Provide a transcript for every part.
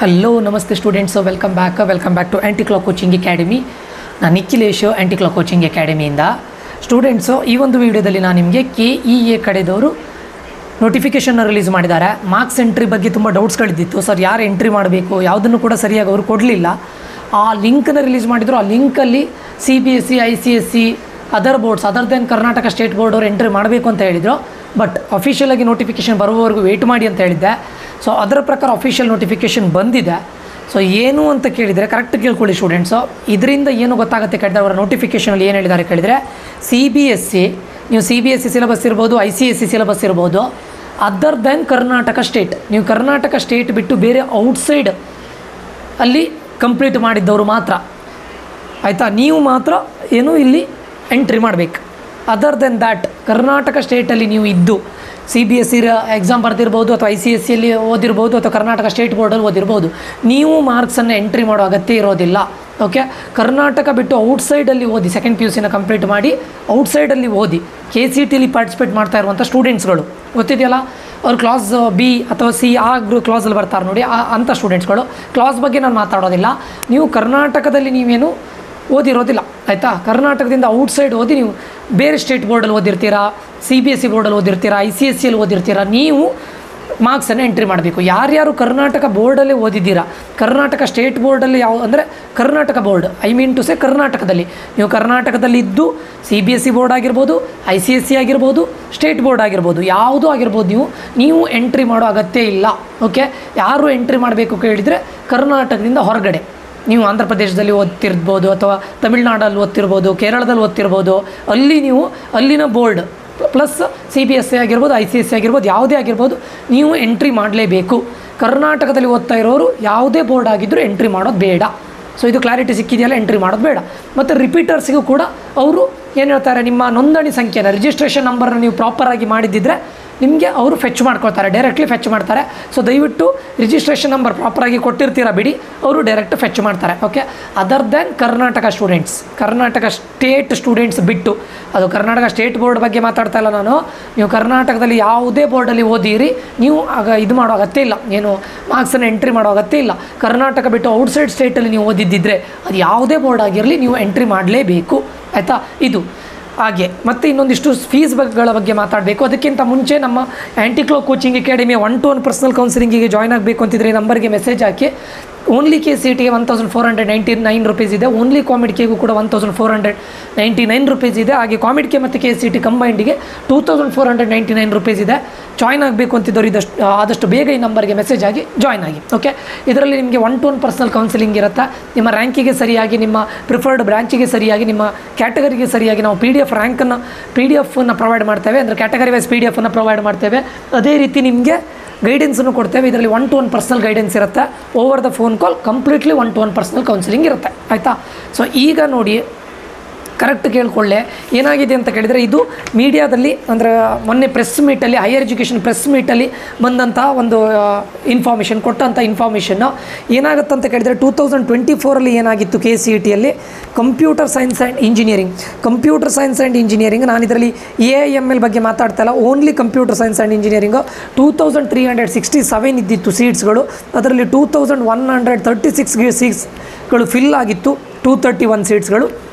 Hello ನಮಸ್ತೆ students, welcome back to Anti Clock Coaching Academy. ನಾನು Nikhilesh, Anti Clock Coaching ಅಕಾಡೆಮಿಯಿಂದ. Students, ಈ ಒಂದು ವಿಡಿಯೋದಲ್ಲಿ ನಾನು ನಿಮಗೆ KEA ಕಡೆದವರು ನೋಟಿಫಿಕೇಷನ್ನ ರಿಲೀಸ್ ಮಾಡಿದ್ದಾರೆ. ಮಾರ್ಕ್ಸ್ ಎಂಟ್ರಿ ಬಗ್ಗೆ ತುಂಬ ಡೌಟ್ಸ್ಗಳಿದ್ದಿತ್ತು. ಸರ್, ಯಾರು ಎಂಟ್ರಿ ಮಾಡಬೇಕು, ಯಾವುದನ್ನು ಕೂಡ ಸರಿಯಾಗಿ ಅವರು ಕೊಡಲಿಲ್ಲ. ಆ ಲಿಂಕನ್ನು ರಿಲೀಸ್ ಮಾಡಿದರು. ಆ ಲಿಂಕಲ್ಲಿ CBSE, ICSE, other boards other than Karnataka state board ಅವರು ಎಂಟ್ರಿ ಮಾಡಬೇಕು ಅಂತ ಹೇಳಿದರು. ಬಟ್ ಅಫಿಷಿಯಲಾಗಿ ನೋಟಿಫಿಕೇಷನ್ ಬರುವವರೆಗೂ ವೆಯ್ಟ್ ಮಾಡಿ ಅಂತ ಹೇಳಿದ್ದೆ. ಸೊ ಅದರ ಪ್ರಕಾರ ಅಫಿಷಿಯಲ್ ನೋಟಿಫಿಕೇಷನ್ ಬಂದಿದೆ. ಸೊ ಏನು ಅಂತ ಕೇಳಿದರೆ ಕರೆಕ್ಟ್ ಕೇಳ್ಕೊಳ್ಳಿ ಸ್ಟೂಡೆಂಟ್ಸು. ಇದರಿಂದ ಏನು ಗೊತ್ತಾಗುತ್ತೆ ಕೇಳಿದರೆ, ಅವರ ನೋಟಿಫಿಕೇಷನಲ್ಲಿ ಏನು ಹೇಳಿದ್ದಾರೆ ಕೇಳಿದರೆ, CBSE, ನೀವು CBSE ಸಿಲೆಬಸ್ ಇರ್ಬೋದು, ICSE ಸಿಲೆಬಸ್ ಇರ್ಬೋದು, ಅದರ್ ದೆನ್ ಕರ್ನಾಟಕ ಸ್ಟೇಟ್, ನೀವು ಕರ್ನಾಟಕ ಸ್ಟೇಟ್ ಬಿಟ್ಟು ಬೇರೆ ಔಟ್ಸೈಡ್ ಅಲ್ಲಿ ಕಂಪ್ಲೀಟ್ ಮಾಡಿದ್ದವರು ಮಾತ್ರ, ಆಯಿತಾ, ನೀವು ಮಾತ್ರ ಏನು ಇಲ್ಲಿ ಎಂಟ್ರಿ ಮಾಡಬೇಕು. ಅದರ್ ದೆನ್ ದ್ಯಾಟ್ ಕರ್ನಾಟಕ ಸ್ಟೇಟಲ್ಲಿ ನೀವು ಇದ್ದು CBSE ಎಕ್ಸಾಮ್ ಬರ್ದಿರ್ಬೋದು, ಅಥವಾ ICSEಯಲ್ಲಿ ಓದಿರ್ಬೋದು, ಅಥವಾ ಕರ್ನಾಟಕ ಸ್ಟೇಟ್ ಬೋರ್ಡಲ್ಲಿ ಓದಿರ್ಬೋದು, ನೀವು ಮಾರ್ಕ್ಸನ್ನು ಎಂಟ್ರಿ ಮಾಡೋ ಅಗತ್ಯ ಇರೋದಿಲ್ಲ. ಓಕೆ, ಕರ್ನಾಟಕ ಬಿಟ್ಟು ಔಟ್ಸೈಡಲ್ಲಿ ಓದಿ, ಸೆಕೆಂಡ್ PUCನ ಕಂಪ್ಲೀಟ್ ಮಾಡಿ ಔಟ್ಸೈಡಲ್ಲಿ ಓದಿ KCTಲಿ ಪಾರ್ಟಿಸಿಪೇಟ್ ಮಾಡ್ತಾ ಇರುವಂಥ ಸ್ಟೂಡೆಂಟ್ಸ್ಗಳು ಗೊತ್ತಿದೆಯಲ್ಲ, ಅವ್ರು ಕ್ಲಾಸ್ B ಅಥವಾ C ಆ ಕ್ಲಾಸಲ್ಲಿ ಬರ್ತಾರೆ ನೋಡಿ, ಅಂಥ ಸ್ಟೂಡೆಂಟ್ಸ್ಗಳು. ಕ್ಲಾಸ್ ಬಗ್ಗೆ ನಾನು ಮಾತಾಡೋದಿಲ್ಲ. ನೀವು ಕರ್ನಾಟಕದಲ್ಲಿ ನೀವೇನು ಓದಿರೋದಿಲ್ಲ, ಆಯಿತಾ. ಕರ್ನಾಟಕದಿಂದ ಔಟ್ಸೈಡ್ ಓದಿ ನೀವು ಬೇರೆ ಸ್ಟೇಟ್ ಬೋರ್ಡಲ್ಲಿ ಓದಿರ್ತೀರಾ, CBSE ಬೋರ್ಡಲ್ಲಿ ಓದಿರ್ತೀರಾ, ICSEಯಲ್ಲಿ ಓದಿರ್ತೀರಾ, ನೀವು ಮಾರ್ಕ್ಸನ್ನು ಎಂಟ್ರಿ ಮಾಡಬೇಕು. ಯಾರ್ಯಾರು ಕರ್ನಾಟಕ ಬೋರ್ಡಲ್ಲೇ ಓದಿದ್ದೀರಾ, ಕರ್ನಾಟಕ ಸ್ಟೇಟ್ ಬೋರ್ಡಲ್ಲಿ ಯಾವ ಅಂದರೆ Karnataka board, I mean to say ಕರ್ನಾಟಕದಲ್ಲಿ, ನೀವು ಕರ್ನಾಟಕದಲ್ಲಿ ಇದ್ದು CBSE ಬೋರ್ಡ್ ಆಗಿರ್ಬೋದು, ICSE ಆಗಿರ್ಬೋದು, ಸ್ಟೇಟ್ ಬೋರ್ಡ್ ಆಗಿರ್ಬೋದು, ಯಾವುದೂ ಆಗಿರ್ಬೋದು, ನೀವು ಎಂಟ್ರಿ ಮಾಡೋ ಅಗತ್ಯ ಇಲ್ಲ. ಓಕೆ, ಯಾರು ಎಂಟ್ರಿ ಮಾಡಬೇಕು ಕೇಳಿದರೆ ಕರ್ನಾಟಕದಿಂದ ಹೊರಗಡೆ, ನೀವು ಆಂಧ್ರ ಪ್ರದೇಶದಲ್ಲಿ ಓದ್ತಿರ್ಬೋದು, ಅಥವಾ ತಮಿಳ್ನಾಡಲ್ಲಿ ಓದ್ತಿರ್ಬೋದು, ಕೇರಳದಲ್ಲಿ ಓದ್ತಿರ್ಬೋದು, ಅಲ್ಲಿ ನೀವು ಅಲ್ಲಿನ ಬೋರ್ಡ್ ಪ್ಲಸ್ CBSE ಆಗಿರ್ಬೋದು, ICSE ಆಗಿರ್ಬೋದು, ಯಾವುದೇ ಆಗಿರ್ಬೋದು, ನೀವು ಎಂಟ್ರಿ ಮಾಡಲೇಬೇಕು. ಕರ್ನಾಟಕದಲ್ಲಿ ಓದ್ತಾ ಇರೋರು ಯಾವುದೇ ಬೋರ್ಡ್ ಆಗಿದ್ದರೂ ಎಂಟ್ರಿ ಮಾಡೋದು ಬೇಡ. ಸೊ ಇದು ಕ್ಲಾರಿಟಿ ಸಿಕ್ಕಿದೆಯಲ್ಲ, ಎಂಟ್ರಿ ಮಾಡೋದು ಬೇಡ. ಮತ್ತು ರಿಪೀಟರ್ಸಿಗೂ ಕೂಡ ಅವರು ಏನು ಹೇಳ್ತಾರೆ, ನಿಮ್ಮ ನೋಂದಣಿ ಸಂಖ್ಯೆನ, ರಿಜಿಸ್ಟ್ರೇಷನ್ ನಂಬರ್ನ ನೀವು ಪ್ರಾಪರಾಗಿ ಮಾಡಿದ್ದಿದ್ರೆ ನಿಮಗೆ ಅವರು ಫೆಚ್ ಮಾಡ್ಕೊಳ್ತಾರೆ, ಡೈರೆಕ್ಟ್ಲಿ ಫೆಚ್ ಮಾಡ್ತಾರೆ. ಸೊ ದಯವಿಟ್ಟು ರಿಜಿಸ್ಟ್ರೇಷನ್ ನಂಬರ್ ಪ್ರಾಪರಾಗಿ ಕೊಟ್ಟಿರ್ತೀರ ಬಿಡಿ, ಅವರು ಡೈರೆಕ್ಟ್ ಫೆಚ್ ಮಾಡ್ತಾರೆ. Okay, other than Karnataka students, Karnataka state students ಬಿಟ್ಟು, ಅದು ಕರ್ನಾಟಕ ಸ್ಟೇಟ್ ಬೋರ್ಡ್ ಬಗ್ಗೆ ಮಾತಾಡ್ತಾ ಇಲ್ಲ ನಾನು, ನೀವು ಕರ್ನಾಟಕದಲ್ಲಿ ಯಾವುದೇ ಬೋರ್ಡಲ್ಲಿ ಓದಿರಿ, ನೀವು ಆಗ ಇದು ಮಾಡೋ ಅಗತ್ಯ ಇಲ್ಲ, ಏನು ಮಾರ್ಕ್ಸನ್ನು ಎಂಟ್ರಿ ಮಾಡೋ ಅಗತ್ಯ ಇಲ್ಲ. ಕರ್ನಾಟಕ ಬಿಟ್ಟು ಔಟ್ಸೈಡ್ ಸ್ಟೇಟಲ್ಲಿ ನೀವು ಓದಿದ್ದಿದ್ರೆ ಅದು ಯಾವುದೇ ಬೋರ್ಡ್ ಆಗಿರಲಿ, ನೀವು ಎಂಟ್ರಿ ಮಾಡಲೇಬೇಕು, ಆಯಿತಾ. ಇದು ಹಾಗೆ ಮತ್ತು ಇನ್ನೊಂದಿಷ್ಟು ಫೀಸ್ಗಳ ಬಗ್ಗೆ ಮಾತಾಡಬೇಕು. ಅದಕ್ಕಿಂತ ಮುಂಚೆ ನಮ್ಮ ಆ್ಯಂಟಿ ಕ್ಲಾಕ್ ಕೋಚಿಂಗ್ ಅಕಾಡೆಮಿಯ 1-to-1 ಪರ್ಸನಲ್ ಕೌನ್ಸಿಲಿಂಗಿಗೆ ಜಾಯ್ನ್ ಆಗಬೇಕು ಅಂತಿದ್ರೆ ಈ ನಂಬರ್ಗೆ ಮೆಸೇಜ್ ಹಾಕಿ. ಓನ್ಲಿ KCTಗೆ 1499 ರುಪೀಸ್ ಇದೆ, ಓನ್ಲಿ ಕಾಮಿಡ್ಕೆಗೂ ಕೂಡ 1499 ರುಪೀಸ್ ಇದೆ. ಹಾಗೆ ಕಾಮಿಡ್ಕೆ ಮತ್ತು KCT ಕಂಬೈಂಡಿಗೆ 2499 ರುಪೀಸ್ ಇದೆ. ಜಾಯ್ನ್ ಆಗಬೇಕು ಅಂತಿದ್ದವರು ಆದಷ್ಟು ಬೇಗ ಈ ನಂಬರ್ಗೆ ಮೆಸೇಜ್ ಆಗಿ ಜಾಯ್ನ್ ಆಗಿ. ಓಕೆ, ಇದರಲ್ಲಿ ನಿಮಗೆ 1-to-1 ಪರ್ಸನಲ್ ಕೌನ್ಸಿಲಿಂಗ್ ಇರುತ್ತೆ. ನಿಮ್ಮ ರ್ಯಾಂಕಿಗೆ ಸರಿಯಾಗಿ, ನಿಮ್ಮ ಪ್ರಿಫರ್ಡ್ ಬ್ರಾಂಚಿಗೆ ಸರಿಯಾಗಿ, ನಿಮ್ಮ ಕ್ಯಾಟಗರಿಗೆ ಸರಿಯಾಗಿ ನಾವು PDF ಪ್ರೊವೈಡ್ ಮಾಡ್ತೇವೆ, ಅಂದರೆ ಕ್ಯಾಟಗರಿ ವೈಸ್ PDF ಪ್ರೊವೈಡ್ ಮಾಡ್ತೇವೆ. ಅದೇ ರೀತಿ ನಿಮಗೆ ಗೈಡೆನ್ಸನ್ನು ಕೊಡ್ತೇವೆ. ಇದರಲ್ಲಿ 1-to-1 ಪರ್ಸನಲ್ ಗೈಡೆನ್ಸ್ ಇರುತ್ತೆ, over the phone call completely 1-to-1 personal counselling ಇರುತ್ತೆ, ಆಯಿತಾ. ಸೊ ಈಗ ನೋಡಿ, ಕರೆಕ್ಟ್ ಕೇಳ್ಕೊಳ್ಳೆ, ಏನಾಗಿದೆ ಅಂತ ಕೇಳಿದರೆ, ಇದು ಮೀಡಿಯಾದಲ್ಲಿ ಅಂದರೆ ಮೊನ್ನೆ ಪ್ರೆಸ್ ಮೀಟಲ್ಲಿ, ಹೈಯರ್ ಎಜುಕೇಷನ್ ಪ್ರೆಸ್ ಮೀಟಲ್ಲಿ ಬಂದಂಥ ಒಂದು ಇನ್ಫಾರ್ಮೇಷನ್, ಕೊಟ್ಟಂಥ ಇನ್ಫಾರ್ಮೇಷನ್ನು ಏನಾಗುತ್ತೆ ಅಂತ ಕೇಳಿದರೆ, 2024 ಏನಾಗಿತ್ತು KCTಯಲ್ಲಿ ಕಂಪ್ಯೂಟರ್ ಸೈನ್ಸ್ ಆ್ಯಂಡ್ ಇಂಜಿನಿಯರಿಂಗ್, ನಾನು ಇದರಲ್ಲಿ AIML ಬಗ್ಗೆ ಮಾತಾಡ್ತಾ ಇಲ್ಲ, only computer science and engineering 2367 ಇದ್ದಿತ್ತು ಸೀಟ್ಸ್ಗಳು. ಅದರಲ್ಲಿ 2136 ಸೀಟ್ಸ್ಗಳು ಫಿಲ್ ಆಗಿತ್ತು, 231 ಸೀಟ್ಸ್ಗಳು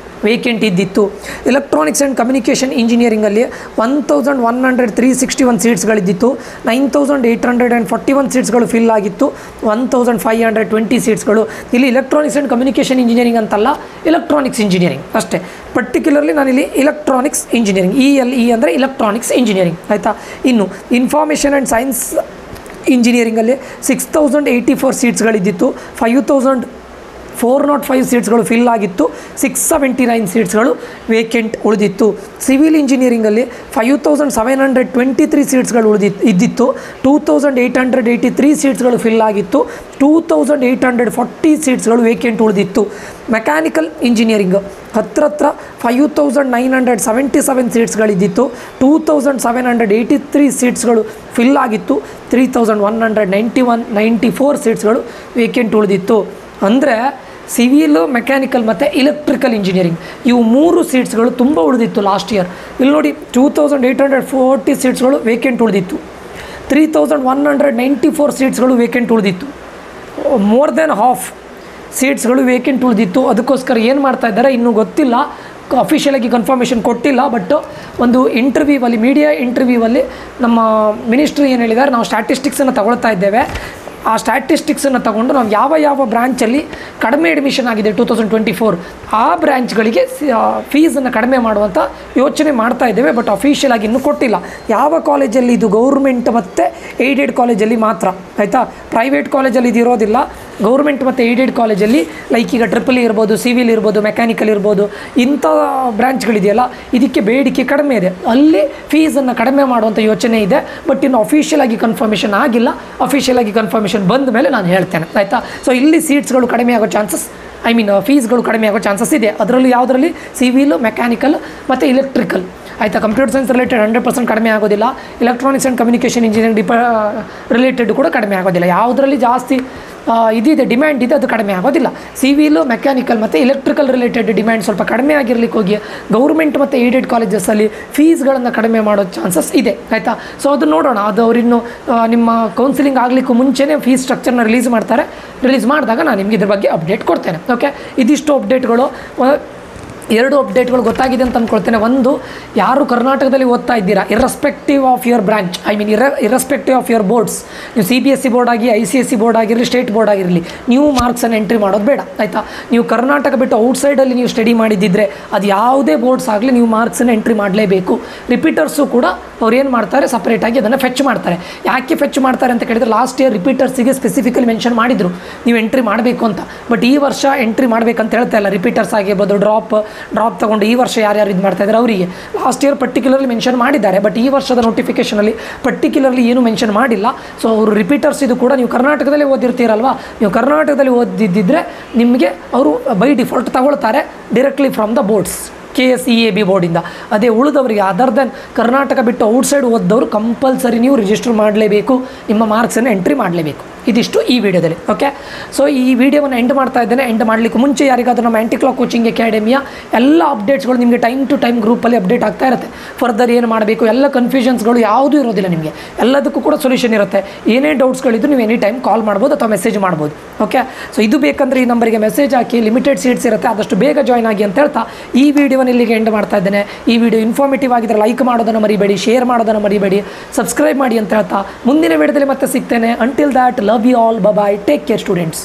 ವೇಕೆಂಟ್ ಇದ್ದಿತ್ತು. ಎಲೆಕ್ಟ್ರಾನಿಕ್ಸ್ ಆ್ಯಂಡ್ ಕಮ್ಯುನಿಕೇಷನ್ ಇಂಜಿನಿಯರಿಂಗಲ್ಲಿ 1161 ಸೀಟ್ಸ್ಗಳಿದ್ದಿತ್ತು, 9841 ಸೀಟ್ಸ್ಗಳು ಫಿಲ್ ಆಗಿತ್ತು, 1520 ಸೀಟ್ಸ್ಗಳು. ಇಲ್ಲಿ ಎಲೆಕ್ಟ್ರಾನಿಕ್ಸ್ ಆ್ಯಂಡ್ ಕಮ್ಯುನಿಕೇಷನ್ ಇಂಜಿನಿಯರಿಂಗ್ ಅಂತಲ್ಲ, ಎಲೆಕ್ಟ್ರಾನಿಕ್ಸ್ ಇಂಜಿನಿಯರಿಂಗ್ ಅಷ್ಟೇ. ಪರ್ಟಿಕ್ಯುಲರ್ಲಿ ನಾನಿಲ್ಲಿ ಎಲೆಕ್ಟ್ರಾನಿಕ್ಸ್ ಇಂಜಿನಿಯರಿಂಗ್, ELE ಅಂದರೆ ಎಲೆಕ್ಟ್ರಾನಿಕ್ಸ್ ಇಂಜಿನಿಯರಿಂಗ್, ಆಯಿತಾ. ಇನ್ನು ಇನ್ಫಾರ್ಮೇಷನ್ ಆ್ಯಂಡ್ ಸೈನ್ಸ್ ಇಂಜಿನಿಯರಿಂಗಲ್ಲಿ 6084 ಸೀಟ್ಸ್ಗಳಿದ್ದಿತ್ತು, 5405 ಸೀಟ್ಸ್ಗಳು ಫಿಲ್ ಆಗಿತ್ತು, 679 ಸೀಟ್ಸ್ಗಳು ವೇಕೆಂಟ್ ಉಳಿದಿತ್ತು. ಸಿವಿಲ್ ಇಂಜಿನಿಯರಿಂಗಲ್ಲಿ 5723 ಸೀಟ್ಸ್ಗಳು ಇದ್ದಿತ್ತು, 2883 ಸೀಟ್ಸ್ಗಳು ಫಿಲ್ ಆಗಿತ್ತು, 2840 ಸೀಟ್ಸ್ಗಳು ವೇಕೆಂಟ್ ಉಳಿದಿತ್ತು. ಮೆಕ್ಯಾನಿಕಲ್ ಇಂಜಿನಿಯರಿಂಗ್ ಹತ್ರ 5977 ಸೀಟ್ಸ್ಗಳಿದ್ದಿತ್ತು, 2783 ಸೀಟ್ಸ್ಗಳು ಫಿಲ್ ಆಗಿತ್ತು, 3194 ಸೀಟ್ಸ್ಗಳು ವೇಕೆಂಟ್ ಉಳಿದಿತ್ತು. ಅಂದರೆ ಸಿವಿಲು, ಮೆಕ್ಯಾನಿಕಲ್ ಮತ್ತು ಎಲೆಕ್ಟ್ರಿಕಲ್ ಇಂಜಿನಿಯರಿಂಗ್ ಇವು 3 ಸೀಟ್ಸ್ಗಳು ತುಂಬ ಉಳಿದಿತ್ತು ಲಾಸ್ಟ್ ಇಯರ್. ಇಲ್ಲಿ ನೋಡಿ, 2840 ಸೀಟ್ಸ್ಗಳು ವೇಕೆಂಟ್ ಉಳಿದಿತ್ತು, 3194 ಸೀಟ್ಸ್ಗಳು ವೇಕೆಂಟ್ ಉಳಿದಿತ್ತು. ಮೋರ್ ದೆನ್ ಹಾಫ್ ಸೀಟ್ಸ್ಗಳು ವೇಕೆಂಟ್ ಉಳಿದಿತ್ತು. ಅದಕ್ಕೋಸ್ಕರ ಏನು ಮಾಡ್ತಾ ಇದ್ದಾರೆ ಇನ್ನೂ ಗೊತ್ತಿಲ್ಲ, ಅಫಿಷಿಯಲಾಗಿ ಕನ್ಫರ್ಮೇಷನ್ ಕೊಟ್ಟಿಲ್ಲ. ಬಟ್ ಒಂದು ಇಂಟರ್ವ್ಯೂವಲ್ಲಿ, ಮೀಡಿಯಾ ಇಂಟರ್ವ್ಯೂವಲ್ಲಿ ನಮ್ಮ ಮಿನಿಸ್ಟ್ರಿ ಏನು ಹೇಳಿದ್ದಾರೆ, ನಾವು ಸ್ಟ್ಯಾಟಿಸ್ಟಿಕ್ಸನ್ನು ತಗೊಳ್ತಾ ಇದ್ದೇವೆ. ಆ ಸ್ಟ್ಯಾಟಿಸ್ಟಿಕ್ಸನ್ನು ತಗೊಂಡು ನಾವು ಯಾವ ಬ್ರ್ಯಾಂಚಲ್ಲಿ ಕಡಿಮೆ ಅಡ್ಮಿಷನ್ ಆಗಿದೆ 2024 ಆ ಬ್ರ್ಯಾಂಚ್ಗಳಿಗೆ ಫೀಸನ್ನು ಕಡಿಮೆ ಮಾಡುವಂಥ ಯೋಚನೆ ಮಾಡ್ತಾ ಇದ್ದೇವೆ. ಬಟ್ ಅಫಿಷಿಯಲ್ ಆಗಿ ಇನ್ನೂ ಕೊಟ್ಟಿಲ್ಲ. ಯಾವ ಕಾಲೇಜಲ್ಲಿ ಇದು ಗೌರ್ಮೆಂಟ್ ಮತ್ತು ಏಡೆಡ್ ಕಾಲೇಜಲ್ಲಿ ಮಾತ್ರ, ಆಯಿತಾ. ಪ್ರೈವೇಟ್ ಕಾಲೇಜಲ್ಲಿ ಇದು ಇರೋದಿಲ್ಲ. ಗೌರ್ಮೆಂಟ್ ಮತ್ತು ಏಡೆಡ್ ಕಾಲೇಜಲ್ಲಿ ಲೈಕ್ ಈಗ ಟ್ರಿಪಲ್ ಇರ್ಬೋದು, ಸಿವಿಲ್ ಇರ್ಬೋದು, ಮೆಕ್ಯಾನಿಕಲ್ ಇರ್ಬೋದು, ಇಂಥ ಬ್ರ್ಯಾಂಚ್ಗಳಿದೆಯಲ್ಲ ಇದಕ್ಕೆ ಬೇಡಿಕೆ ಕಡಿಮೆ ಇದೆ. ಅಲ್ಲಿ ಫೀಸನ್ನು ಕಡಿಮೆ ಮಾಡುವಂಥ ಯೋಚನೆ ಇದೆ. ಬಟ್ ಇನ್ನು ಅಫಿಷಿಯಲ್ ಆಗಿ ಕನ್ಫರ್ಮೇಷನ್ ಆಗಿಲ್ಲ. ಅಫಿಷಿಯಲ್ ಆಗಿ ಕನ್ಫರ್ಮೇಷನ್ ಬಂದ ಮೇಲೆ ನಾನು ಹೇಳ್ತೇನೆ, ಆಯಿತಾ. ಸೊ ಇಲ್ಲಿ ಸೀಟ್ಸ್ಗಳು ಕಡಿಮೆ ಆಗೋ ಚಾನ್ಸಸ್, ಫೀಸ್ಗಳು ಕಡಿಮೆ ಆಗೋ ಚಾನ್ಸಸ್ ಇದೆ. ಅದರಲ್ಲಿ ಯಾವುದರಲ್ಲಿ ಸಿವಿಲ್, ಮೆಕ್ಯಾನಿಕಲ್ ಮತ್ತು ಇಲೆಕ್ಟ್ರಿಕಲ್, ಆಯಿತಾ. ಕಂಪ್ಯೂಟರ್ ಸೈನ್ಸ್ ರಿಲೇಟೆಡ್ 100% ಕಡಿಮೆ ಆಗೋದಿಲ್ಲ. Electronics and communication engineering related ಕೂಡ ಕಡಿಮೆ ಆಗೋದಿಲ್ಲ. ಯಾವುದರಲ್ಲಿ ಜಾಸ್ತಿ ಇದಿದೆ, ಡಿಮ್ಯಾಂಡ್ ಇದೆ, ಅದು ಕಡಿಮೆ ಆಗೋದಿಲ್ಲ. ಸಿವಿಲು, ಮೆಕ್ಯಾನಿಕಲ್ ಮತ್ತು ಎಲೆಕ್ಟ್ರಿಕಲ್ ರಿಲೇಟೆಡ್ ಡಿಮ್ಯಾಂಡ್ ಸ್ವಲ್ಪ ಕಡಿಮೆ ಆಗಿರಲಿಕ್ಕೆ ಹೋಗಿ ಗೌರ್ಮೆಂಟ್ ಮತ್ತು ಏಡೆಡ್ ಕಾಲೇಜಸಲ್ಲಿ ಫೀಸ್ಗಳನ್ನು ಕಡಿಮೆ ಮಾಡೋ ಚಾನ್ಸಸ್ ಇದೆ, ಆಯಿತಾ. ಸೊ ಅದು ನೋಡೋಣ. ಅದು ಅವರಿನ್ನು ನಿಮ್ಮ ಕೌನ್ಸಿಲಿಂಗ್ ಆಗಲಿಕ್ಕೂ ಮುಂಚೆನೇ ಫೀಸ್ ಸ್ಟ್ರಕ್ಚರ್ನ ರಿಲೀಸ್ ಮಾಡ್ತಾರೆ. ರಿಲೀಸ್ ಮಾಡಿದಾಗ ನಾನು ನಿಮಗೆ ಇದ್ರ ಬಗ್ಗೆ ಅಪ್ಡೇಟ್ ಕೊಡ್ತೇನೆ. ಓಕೆ, ಇದಿಷ್ಟು ಅಪ್ಡೇಟ್ಗಳು. 2 ಅಪ್ಡೇಟ್ಗಳು ಗೊತ್ತಾಗಿದೆ ಅಂತ ಅಂದ್ಕೊಳ್ತೇನೆ. ಒಂದು, ಯಾರು ಕರ್ನಾಟಕದಲ್ಲಿ ಓದ್ತಾ ಇದ್ದೀರಾ, irrespective of your branch, irrespective of your boards, ನೀವು CBSE ಬೋರ್ಡ್ ಆಗಿ, ICSE ಬೋರ್ಡ್ ಆಗಿರಲಿ, ಸ್ಟೇಟ್ ಬೋರ್ಡ್ ಆಗಿರಲಿ, ನೀವು ಮಾರ್ಕ್ಸನ್ನು ಎಂಟ್ರಿ ಮಾಡೋದು ಬೇಡ, ಆಯಿತಾ. ನೀವು ಕರ್ನಾಟಕ ಬಿಟ್ಟು ಔಟ್ಸೈಡಲ್ಲಿ ನೀವು ಸ್ಟಡಿ ಮಾಡಿದ್ದಿದ್ರೆ ಅದು ಯಾವುದೇ ಬೋರ್ಡ್ಸ್ ಆಗಲಿ ನೀವು ಮಾರ್ಕ್ಸನ್ನು ಎಂಟ್ರಿ ಮಾಡಲೇಬೇಕು. ರಿಪೀಟರ್ಸು ಕೂಡ ಅವ್ರು ಏನು ಮಾಡ್ತಾರೆ, ಸಪ್ರೇಟಾಗಿ ಅದನ್ನು ಫೆಚ್ ಮಾಡ್ತಾರೆ. ಯಾಕೆ ಫೆಚ್ ಮಾಡ್ತಾರೆ ಅಂತ ಕೇಳಿದರೆ, ಲಾಸ್ಟ್ ಇಯರ್ ರಿಪೀಟರ್ಸಿಗೆ ಸ್ಪೆಸಿಫಿಕಲಿ ಮೆನ್ಷನ್ ಮಾಡಿದರು ನೀವು ಎಂಟ್ರಿ ಮಾಡಬೇಕು ಅಂತ. ಬಟ್ ಈ ವರ್ಷ ಎಂಟ್ರಿ ಮಾಡಬೇಕಂತ ಹೇಳ್ತಾ ಇಲ್ಲ. ರಿಪೀಟರ್ಸ್ ಆಗಿರ್ಬೋದು, ಡ್ರಾಪ್ ತೊಗೊಂಡು ಈ ವರ್ಷ ಯಾರ್ಯಾರು ಇದು ಮಾಡ್ತಾ ಇದ್ದಾರೆ ಅವರಿಗೆ ಲಾಸ್ಟ್ ಇಯರ್ ಪರ್ಟಿಕ್ಯುಲರ್ಲಿ ಮೆನ್ಷನ್ ಮಾಡಿದ್ದಾರೆ. ಬಟ್ ಈ ವರ್ಷದ ನೋಟಿಫಿಕೇಷನಲ್ಲಿ ಪರ್ಟಿಕ್ಯುಲರ್ಲಿ ಏನು ಮೆನ್ಷನ್ ಮಾಡಿಲ್ಲ. ಸೊ ಅವರು ರಿಪೀಟರ್ಸ್ ಇದು ಕೂಡ ನೀವು ಕರ್ನಾಟಕದಲ್ಲೇ ಓದಿರ್ತೀರಲ್ವ, ನೀವು ಕರ್ನಾಟಕದಲ್ಲಿ ಓದಿದ್ದಿದ್ರೆ ನಿಮಗೆ ಅವರು ಬೈ ಡಿಫಾಲ್ಟ್ ತಗೊಳ್ತಾರೆ directly from the boards, KSEAB ಬೋರ್ಡಿಂದ. ಅದೇ ಉಳಿದವರಿಗೆ ಅದರ್ ದೆನ್ ಕರ್ನಾಟಕ ಬಿಟ್ಟು ಔಟ್ಸೈಡ್ ಓದ್ದವರು ಕಂಪಲ್ಸರಿ ನೀವು ರಿಜಿಸ್ಟರ್ ಮಾಡಲೇಬೇಕು, ನಿಮ್ಮ ಮಾರ್ಕ್ಸನ್ನು ಎಂಟ್ರಿ ಮಾಡಲೇಬೇಕು. ಇದಿಷ್ಟು ಈ ವಿಡಿಯೋದಲ್ಲಿ. ಓಕೆ, ಸೊ ಈ ವಿಡಿಯೋವನ್ನು ಎಂಡ್ ಮಾಡ್ತಾ ಇದ್ದೇನೆ. ಎಂಡ್ ಮಾಡಲಿಕ್ಕೆ ಮುಂಚೆ ಯಾರಿಗಾದರೂ ನಮ್ಮ ಆ್ಯಂಟಿ ಕ್ಲಾಕ್ ಕೋಚಿಂಗ್ ಅಕಾಡೆಮಿಯ ಎಲ್ಲ ಅಪ್ಡೇಟ್ಸ್ಗಳು ನಿಮಗೆ ಟೈಮ್ ಟು ಟೈಮ್ ಗ್ರೂಪಲ್ಲಿ ಅಪ್ಡೇಟ್ ಆಗ್ತಾ ಇರುತ್ತೆ. ಫರ್ದರ್ ಏನು ಮಾಡಬೇಕು, ಎಲ್ಲ ಕನ್ಫ್ಯೂಷನ್ಸ್ಗಳು ಯಾವುದೂ ಇರೋದಿಲ್ಲ ನಿಮಗೆ, ಎಲ್ಲದಕ್ಕೂ ಕೂಡ ಸೊಲ್ಯೂಷನ್ ಇರುತ್ತೆ. ಏನೇ ಡೌಟ್ಸ್ಗಳಿದ್ದು ನೀವು ಎನಿ ಟೈಮ್ ಕಾಲ್ ಮಾಡ್ಬೋದು ಅಥವಾ ಮೆಸೇಜ್ ಮಾಡ್ಬೋದು. ಓಕೆ, ಸೊ ಇದು ಬೇಕಂದರೆ ಈ ನಂಬರಿಗೆ ಮೆಸೇಜ್ ಹಾಕಿ. ಲಿಮಿಟೆಡ್ ಸೀಟ್ಸ್ ಇರುತ್ತೆ, ಆದಷ್ಟು ಬೇಗ ಜಾಯ್ನ್ ಆಗಿ ಅಂತ ಹೇಳ್ತಾ ಈ ವಿಡಿಯೋವನ್ನು ಇಲ್ಲಿಗೆ ಎಂಡ್ ಮಾಡ್ತಾ ಇದ್ದೇನೆ. ಈ ವಿಡಿಯೋ ಇನ್ಫಾರ್ಮೇಟಿವ್ ಆಗಿದ್ದರೆ ಲೈಕ್ ಮಾಡೋದನ್ನು ಮರಿಬೇಡಿ, ಶೇರ್ ಮಾಡೋದನ್ನು ಮರಿಬೇಡಿ, ಸಬ್ಸ್ಕ್ರೈಬ್ ಮಾಡಿ ಅಂತ ಹೇಳ್ತಾ ಮುಂದಿನ ವಿಡಿಯೋದಲ್ಲಿ ಮತ್ತೆ ಸಿಗ್ತೇನೆ. Until that, love you all, bye bye, take care students.